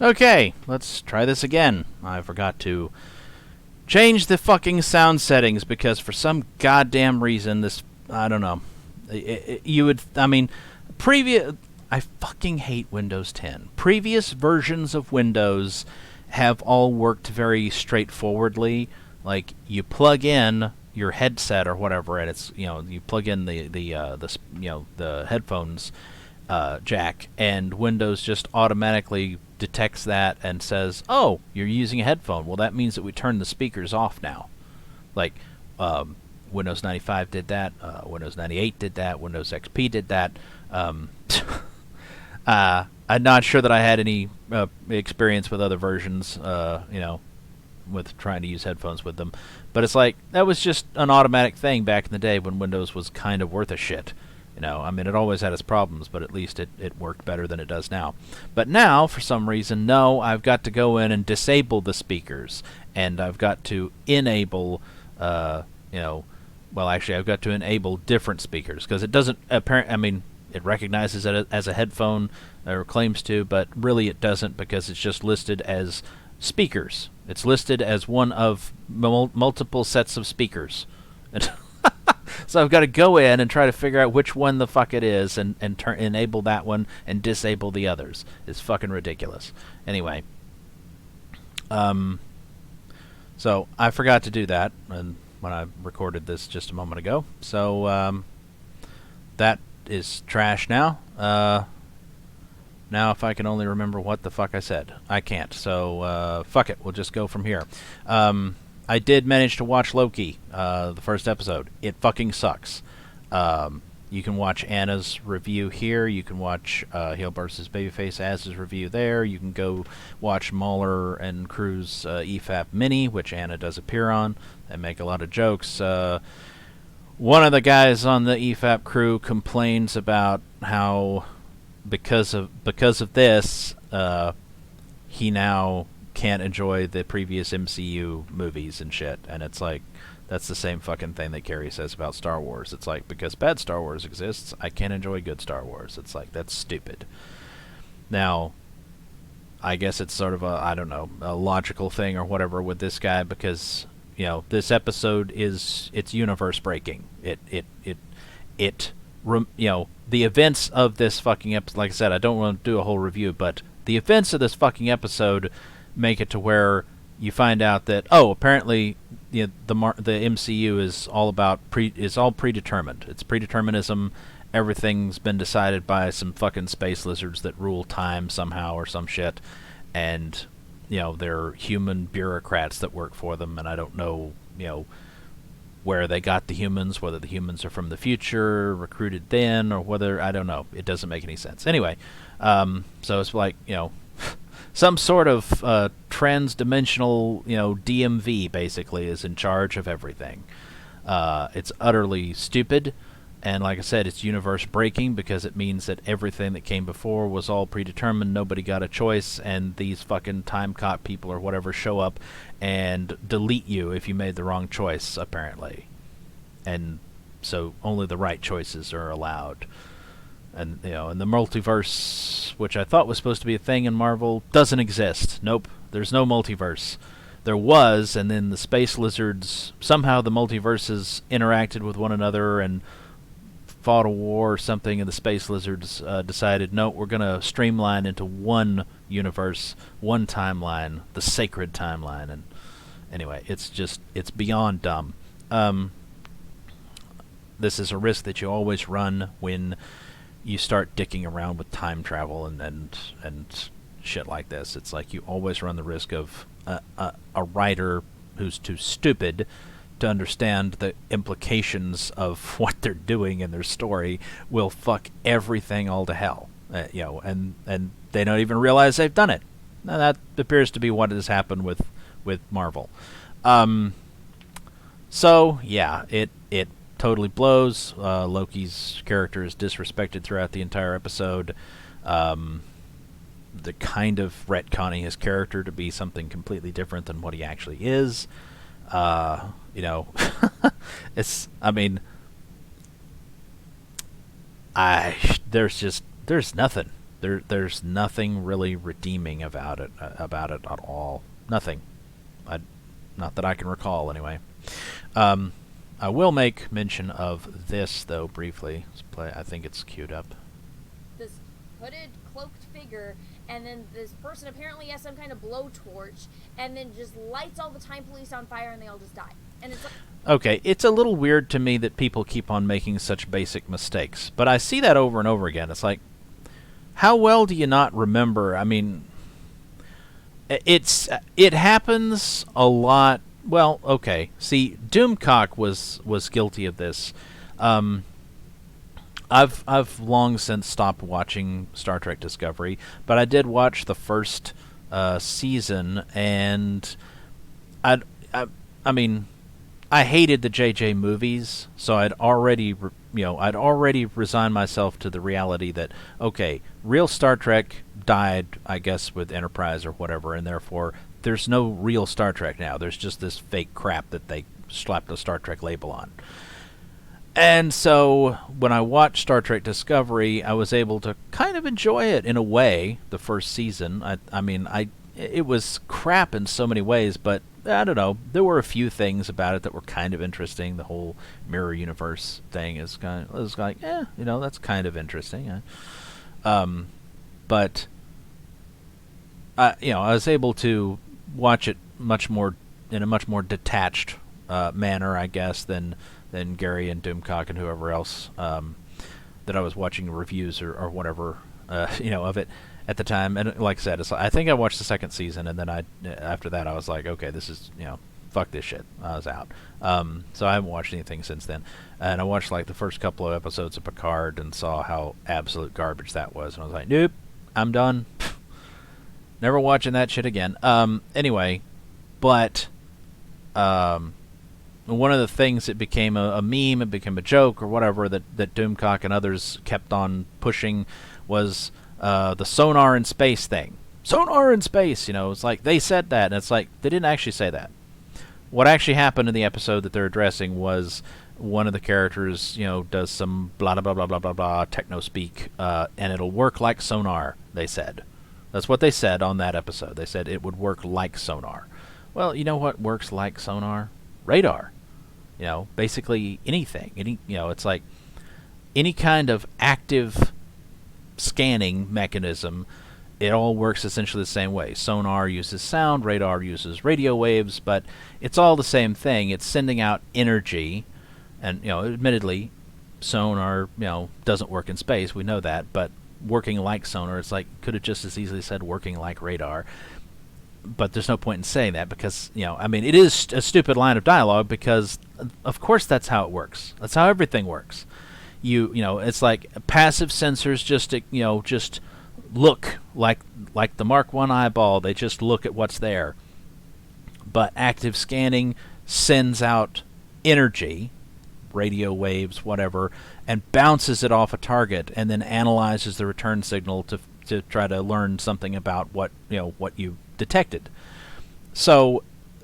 Okay, let's try this again. I forgot to change the fucking sound settings because for some goddamn reason this, I don't know. You would, I mean, previous, I fucking hate Windows 10. Previous versions of Windows have all worked very straightforwardly. Like, you plug in your headset or whatever, and it's, you plug in the headphones jack, and Windows just automatically detects that and says, "Oh, you're using a headphone. Well, that means that we turn the speakers off now." Like, Windows 95 did that. Windows 98 did that. Windows XP did that. Um, I'm not sure that I had any experience with other versions. With trying to use headphones with them, but it's like that was just an automatic thing back in the day when Windows was kind of worth a shit. I mean, it always had its problems, but at least it worked better than it does now. But now, for some reason, no, I've got to go in and disable the speakers, and I've got to enable, actually, I've got to enable different speakers, because it doesn't, I mean, it recognizes it as a headphone, or claims to, but really it doesn't, because it's just listed as speakers. It's listed as one of multiple sets of speakers. So I've got to go in and try to figure out which one the fuck it is and enable that one and disable the others. It's fucking ridiculous. Anyway. So I forgot to do that when I recorded this just a moment ago. So that is trash now. Now if I can only remember what the fuck I said. I can't. So fuck it. We'll just go from here. I did manage to watch Loki, the first episode. It fucking sucks. You can watch Anna's review here. You can watch Heel vs. Babyface Az's review there. You can go watch Mahler and Crew's EFAP Mini, which Anna does appear on. They make a lot of jokes. One of the guys on the EFAP crew complains about how because of this, he now can't enjoy the previous MCU movies and shit, and it's like, that's the same fucking thing that Carrie says about Star Wars. It's like, because bad Star Wars exists, I can't enjoy good Star Wars. It's like, that's stupid. Now, I guess it's sort of a logical thing or whatever with this guy, because, this episode it's universe breaking. The events of this fucking episode, like I said, I don't want to do a whole review, but the events of this fucking episode make it to where you find out that, apparently the MCU is all about all predetermined. It's predeterminism. Everything's been decided by some fucking space lizards that rule time somehow or some shit, and they're human bureaucrats that work for them, and I don't know where they got the humans, whether the humans are from the future, recruited then, or whether, I don't know. It doesn't make any sense. Anyway, so it's like, some sort of trans-dimensional, DMV, basically, is in charge of everything. It's utterly stupid, and like I said, it's universe-breaking, because it means that everything that came before was all predetermined, nobody got a choice, and these fucking time-cop people or whatever show up and delete you if you made the wrong choice, apparently. And so only the right choices are allowed. And, and the multiverse, which I thought was supposed to be a thing in Marvel, doesn't exist. Nope, there's no multiverse. There was, and then the space lizards, somehow the multiverses interacted with one another and fought a war or something, and the space lizards decided, no, we're going to streamline into one universe, one timeline, the sacred timeline. And anyway, it's beyond dumb. This is a risk that you always run when you start dicking around with time travel and shit like this. It's like you always run the risk of a writer who's too stupid to understand the implications of what they're doing in their story will fuck everything all to hell. And they don't even realize they've done it. Now, that appears to be what has happened with Marvel. So yeah, it totally blows. Loki's character is disrespected throughout the entire episode. The kind of retconning his character to be something completely different than what he actually is. It's, I mean, there's nothing. There's nothing really redeeming about it at all. Nothing. Not that I can recall, anyway. I will make mention of this, though, briefly. Let's play. I think it's queued up. This hooded, cloaked figure, and then this person apparently has some kind of blowtorch, and then just lights all the time police on fire, and they all just die. And it's like... Okay, it's a little weird to me that people keep on making such basic mistakes, but I see that over and over again. It's like, how well do you not remember? I mean, it happens a lot. Well, okay. See, Doomcock was guilty of this. I've long since stopped watching Star Trek Discovery, but I did watch the first season, and I mean, I hated the JJ movies, so I'd already resigned myself to the reality that, okay, real Star Trek died, I guess, with Enterprise or whatever, and therefore there's no real Star Trek now. There's just this fake crap that they slapped a Star Trek label on. And so when I watched Star Trek Discovery, I was able to kind of enjoy it in a way, the first season. It was crap in so many ways, but I don't know. There were a few things about it that were kind of interesting. The whole mirror universe thing was like, that's kind of interesting. But I was able to watch it in a much more detached manner, I guess, than Gary and Doomcock and whoever else that I was watching reviews or whatever of it at the time. And like I said, I think I watched the second season, and then after that I was like, okay, this is fuck this shit. I was out. So I haven't watched anything since then. And I watched like the first couple of episodes of Picard and saw how absolute garbage that was, and I was like, nope, I'm done. Never watching that shit again. Anyway, but one of the things that became a meme, it became a joke or whatever that Doomcock and others kept on pushing was the Sonar and Space thing. Sonar and Space, it's like they said that, and it's like they didn't actually say that. What actually happened in the episode that they're addressing was one of the characters, does some blah blah blah blah blah blah techno speak, and it'll work like sonar. They said. That's what they said on that episode. They said it would work like sonar. Well, you know what works like sonar? Radar. Basically anything. It's like any kind of active scanning mechanism. It all works essentially the same way. Sonar uses sound, radar uses radio waves, but it's all the same thing. It's sending out energy, and admittedly, sonar doesn't work in space. We know that, but working like sonar, it's like could have just as easily said working like radar. But there's no point in saying that because it is a stupid line of dialogue because of course that's how it works. That's how everything works. It's like passive sensors just look like the Mark I eyeball. They just look at what's there. But active scanning sends out energy, radio waves, whatever, and bounces it off a target, and then analyzes the return signal to try to learn something about what you detected. So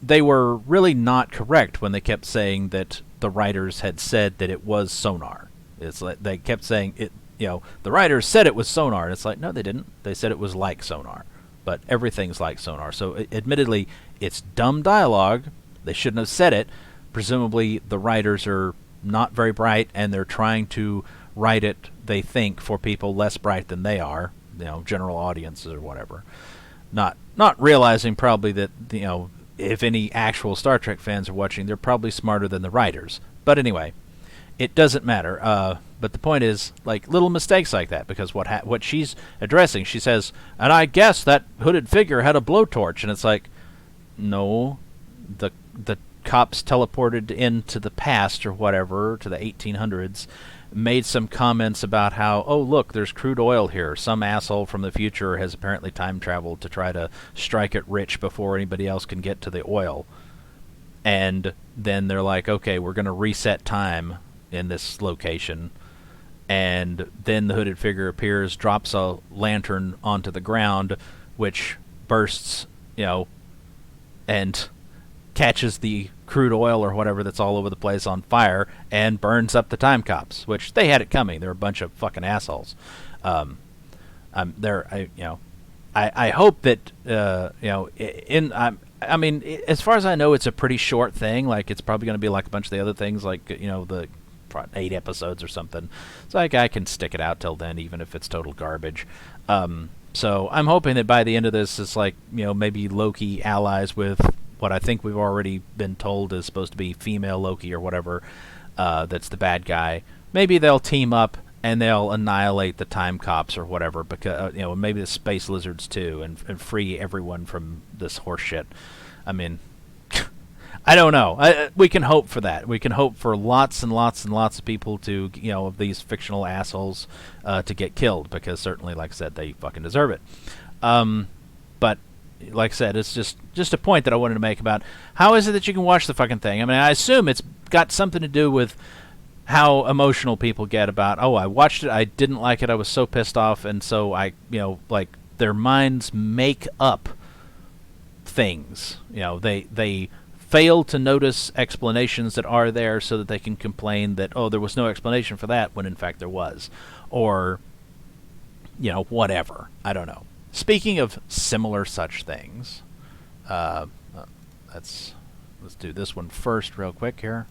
they were really not correct when they kept saying that the writers had said that it was sonar. It's like they kept saying it. The writers said it was sonar, and it's like, no, they didn't. They said it was like sonar, but everything's like sonar. So admittedly, it's dumb dialogue. They shouldn't have said it. Presumably, the writers are not very bright, and they're trying to write it, they think, for people less bright than they are, general audiences or whatever. Not realizing probably that, if any actual Star Trek fans are watching, they're probably smarter than the writers. But anyway, it doesn't matter. But the point is, like, little mistakes like that, because what she's addressing, she says, and I guess that hooded figure had a blowtorch, and it's like, no, the cops teleported into the past or whatever, to the 1800s, made some comments about how, oh, look, there's crude oil here. Some asshole from the future has apparently time traveled to try to strike it rich before anybody else can get to the oil. And then they're like, okay, we're going to reset time in this location. And then the hooded figure appears, drops a lantern onto the ground, which bursts, and catches the crude oil or whatever that's all over the place on fire and burns up the time cops, which they had it coming. They're a bunch of fucking assholes. I hope that I mean, as far as I know, it's a pretty short thing. Like, it's probably going to be like a bunch of the other things, like, the 8 episodes or something. So I can stick it out till then, even if it's total garbage. So I'm hoping that by the end of this, it's like, maybe Loki allies with what I think we've already been told is supposed to be female Loki or whatever. That's the bad guy. Maybe they'll team up and they'll annihilate the time cops or whatever, because maybe the space lizards too, and free everyone from this horse shit. I mean, I don't know. We can hope for that. We can hope for lots and lots and lots of people to, of these fictional assholes to get killed, because certainly, like I said, they fucking deserve it. But like I said, it's just a point that I wanted to make about how is it that you can watch the fucking thing. I mean, I assume it's got something to do with how emotional people get about, oh, I watched it, I didn't like it, I was so pissed off, and so I, like, their minds make up things. They fail to notice explanations that are there, so that they can complain that, oh, there was no explanation for that, when in fact there was. Or, whatever. I don't know. Speaking of similar such things, let's do this one first real quick here.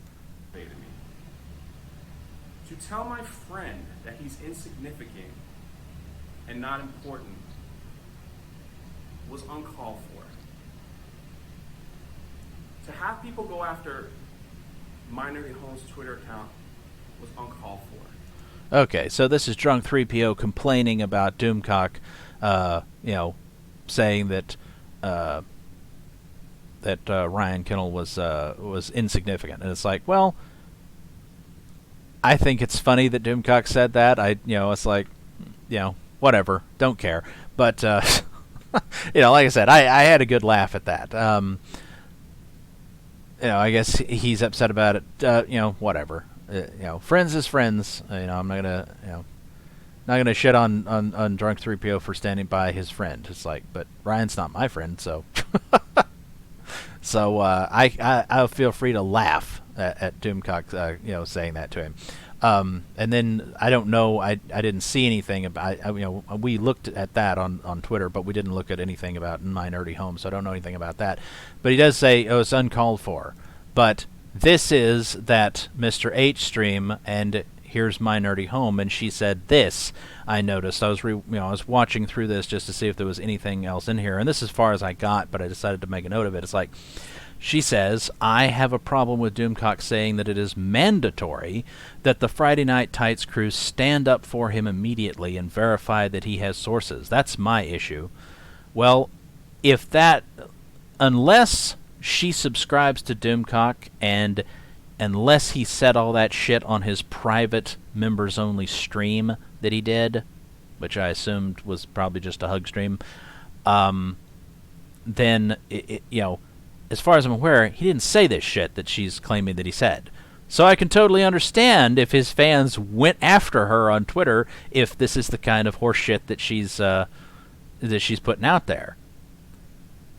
To tell my friend that he's insignificant and not important was uncalled for. To have people go after Minority Home's Twitter account was uncalled for. Okay, so this is Drunk 3PO complaining about Doomcock, saying that Ryan Kinnell was insignificant, and it's like, well, I think it's funny that Doomcock said that. It's like, whatever, don't care. But like I said, I had a good laugh at that. I guess he's upset about it. Whatever. Friends is friends. I'm not gonna shit on Drunk 3PO for standing by his friend. It's like, but Ryan's not my friend, so I'll feel free to laugh at Doomcock, saying that to him. And then I don't know. I didn't see anything about. We looked at that on Twitter, but we didn't look at anything about Minority Home, so I don't know anything about that. But he does say it's uncalled for. But this is that Mr. H stream, and here's Minority Home, and she said this. I noticed. I was watching through this just to see if there was anything else in here, and this is as far as I got. But I decided to make a note of it. It's like, she says, I have a problem with Doomcock saying that it is mandatory that the Friday Night Tights crew stand up for him immediately and verify that he has sources. That's my issue. Well, unless she subscribes to Doomcock, and unless he said all that shit on his private members-only stream that he did, which I assumed was probably just a hug stream, then, as far as I'm aware, he didn't say this shit that she's claiming that he said. So I can totally understand if his fans went after her on Twitter if this is the kind of horse shit that she's putting out there.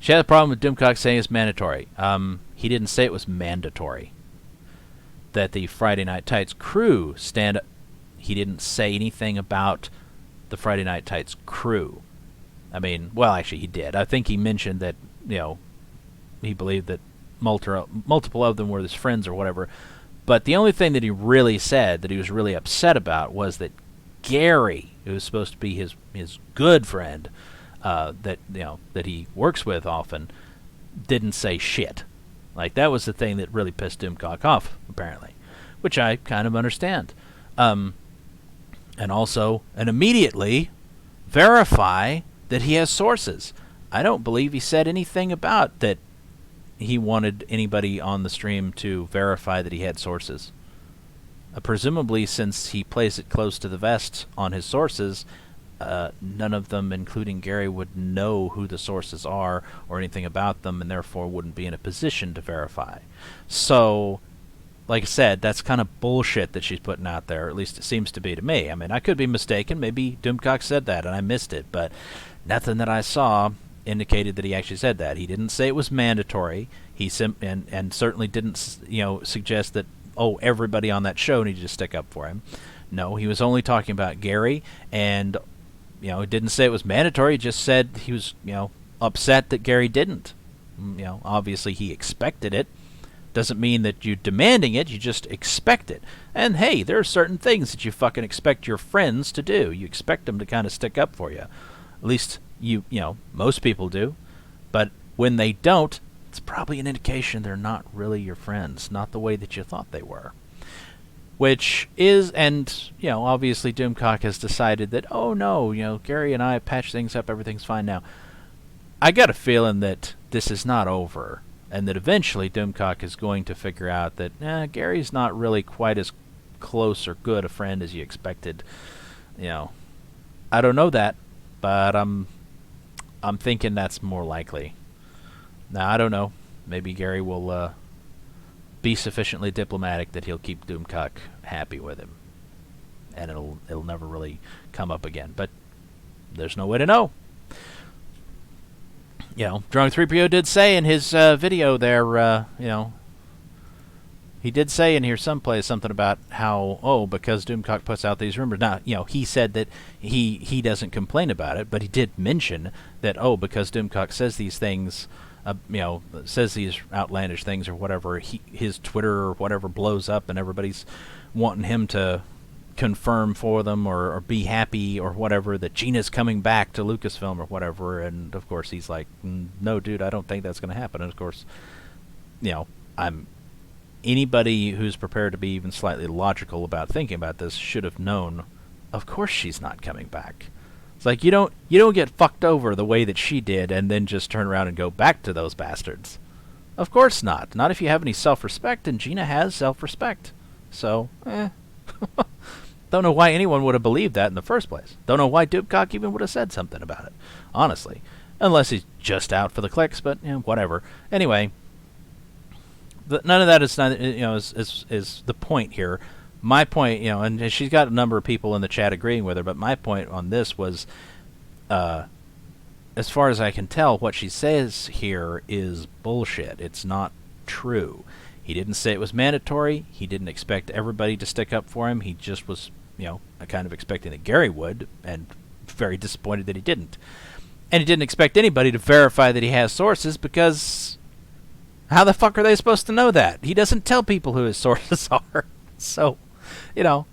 She had a problem with Doomcock saying it's mandatory. He didn't say it was mandatory that the Friday Night Tights crew stand up. He didn't say anything about the Friday Night Tights crew. I mean, well, actually, he did. I think he mentioned that, he believed that multiple of them were his friends or whatever. But the only thing that he really said that he was really upset about was that Gary, who was supposed to be his good friend, that he works with often, didn't say shit. Like, that was the thing that really pissed Doomcock off, apparently, which I kind of understand. And immediately verify that he has sources. I don't believe he said anything about that he wanted anybody on the stream to verify that he had sources. Presumably, since he plays it close to the vest on his sources, none of them, including Gary, would know who the sources are or anything about them, and therefore wouldn't be in a position to verify. So, like I said, that's kind of bullshit that she's putting out there, or at least it seems to be to me. I mean, I could be mistaken. Maybe Doomcock said that and I missed it, but nothing that I saw indicated that he actually said that. He didn't say it was mandatory. He and certainly didn't suggest that, oh, everybody on that show needed to stick up for him. No, he was only talking about Gary and he didn't say it was mandatory. He just said he was, upset that Gary didn't. Obviously he expected it. Doesn't mean that you're demanding it, you just expect it. And hey, there are certain things that you fucking expect your friends to do. You expect them to kind of stick up for you. At least most people do. But when they don't, it's probably an indication they're not really your friends, not the way that you thought they were. Which is, and, obviously Doomcock has decided that, oh no, Gary and I have patched things up, everything's fine now. I got a feeling that this is not over, and that eventually Doomcock is going to figure out that, Gary's not really quite as close or good a friend as you expected. I don't know that, but I'm thinking that's more likely. Now, I don't know. Maybe Gary will, be sufficiently diplomatic that he'll keep Doomcock happy with him, and it'll never really come up again. But there's no way to know. Drunk 3PO did say in his video there, he did say in here someplace something about how, because Doomcock puts out these rumors. Now, he said that he doesn't complain about it, but he did mention that, because Doomcock says these things, says these outlandish things or whatever, his Twitter or whatever blows up and everybody's wanting him to confirm for them or be happy or whatever that Gina's coming back to Lucasfilm or whatever. And of course he's like, no, dude, I don't think that's going to happen. And of course, anybody who's prepared to be even slightly logical about thinking about this should have known, of course she's not coming back. It's like you don't get fucked over the way that she did and then just turn around and go back to those bastards. Of course not. Not if you have any self-respect, and Gina has self-respect. So, don't know why anyone would have believed that in the first place. Don't know why Doomcock even would have said something about it, honestly. Unless he's just out for the clicks, but whatever. Anyway, none of that is the point here. My point, and she's got a number of people in the chat agreeing with her, but my point on this was, as far as I can tell, what she says here is bullshit. It's not true. He didn't say it was mandatory. He didn't expect everybody to stick up for him. He just was, kind of expecting that Gary would, and very disappointed that he didn't. And he didn't expect anybody to verify that he has sources, because how the fuck are they supposed to know that? He doesn't tell people who his sources are. So,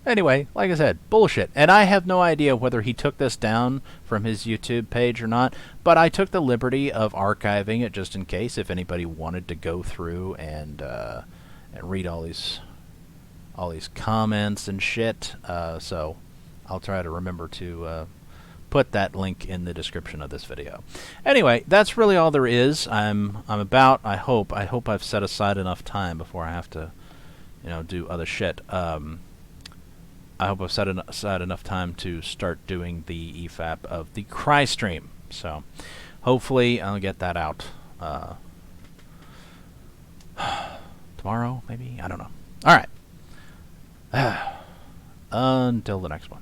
anyway, like I said, bullshit. And I have no idea whether he took this down from his YouTube page or not, but I took the liberty of archiving it just in case if anybody wanted to go through and read all these comments and shit. So I'll try to remember to put that link in the description of this video. Anyway, that's really all there is. I hope I've set aside enough time before I have to do other shit. I hope I've set aside enough time to start doing the EFAP of the Cry stream. So, hopefully I'll get that out tomorrow, maybe? I don't know. Alright. Until the next one.